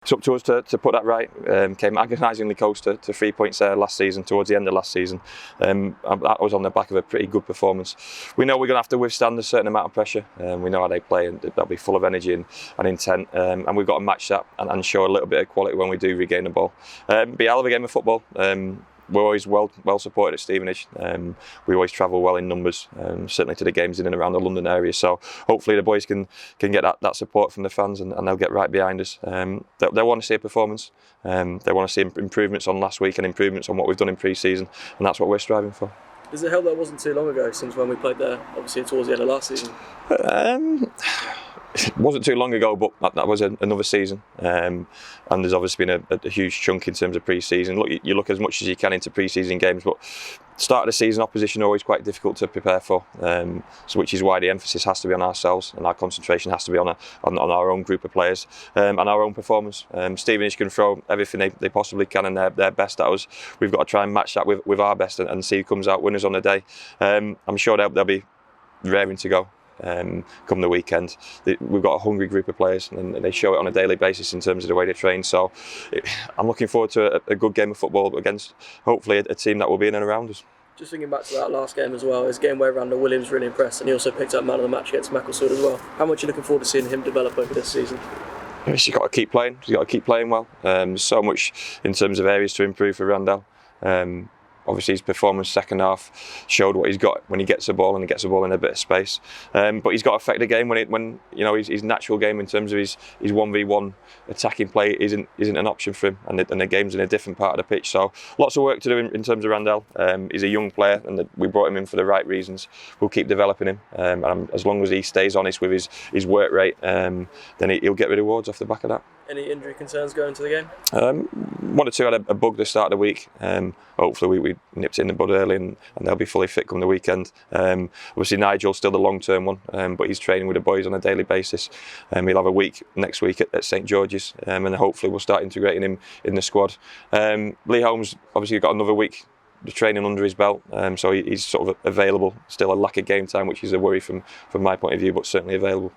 It's up to us to put that right. Came agonisingly close to 3 points there last season, towards the end of last season. That was on the back of a pretty good performance. We know we're going to have to withstand a certain amount of pressure. We know how they play, and they'll be full of energy and intent. And we've got to match that and show a little bit of quality when we do regain the ball. Be a hell of a game of football. We're always well supported at Stevenage. We always travel well in numbers, certainly to the games in and around the London area. So hopefully the boys can get that support from the fans, and they'll get right behind us. They want to see a performance. They want to see improvements on last week and improvements on what we've done in pre-season, and that's what we're striving for. Does it help that it wasn't too long ago since when we played there, obviously towards the end of last season? It wasn't too long ago, but that was another season, and there's obviously been a huge chunk in terms of pre-season. Look, you look as much as you can into pre-season games, but start of the season opposition are always quite difficult to prepare for, so which is why the emphasis has to be on ourselves, and our concentration has to be on our own group of players, and our own performance. Stevenage can throw everything they possibly can and their best at us. We've got to try and match that with our best and see who comes out winners on the day. I'm sure they'll be raring to go. Come the weekend. We've got a hungry group of players, and they show it on a daily basis in terms of the way they train. So I'm looking forward to a good game of football against hopefully a team that will be in and around us. Just thinking back to that last game as well, it's a game where Randall Williams really impressed, and he also picked up man of the match against Macclesfield as well. How much are you looking forward to seeing him develop over this season? He's got to keep playing. He's got to keep playing well. There's so much in terms of areas to improve for Randall. Obviously his performance second half showed what he's got when he gets the ball, and he gets the ball in a bit of space. But he's got to affect the game when you know his natural game in terms of his 1v1 attacking play isn't an option for him, and the game's in a different part of the pitch. So lots of work to do in terms of Randall. He's a young player, and we brought him in for the right reasons. We'll keep developing him, and as long as he stays honest with his work rate, then he'll get the rewards off the back of that. Any injury concerns going into the game? One or two had a bug at the start of the week. Hopefully we nipped it in the bud early, and they'll be fully fit come the weekend. Obviously Nigel's still the long-term one, but he's training with the boys on a daily basis. He'll have a week next week at St George's, and hopefully we'll start integrating him in the squad. Lee Holmes obviously got another week the training under his belt, so he's sort of available. Still a lack of game time, which is a worry from my point of view, but certainly available.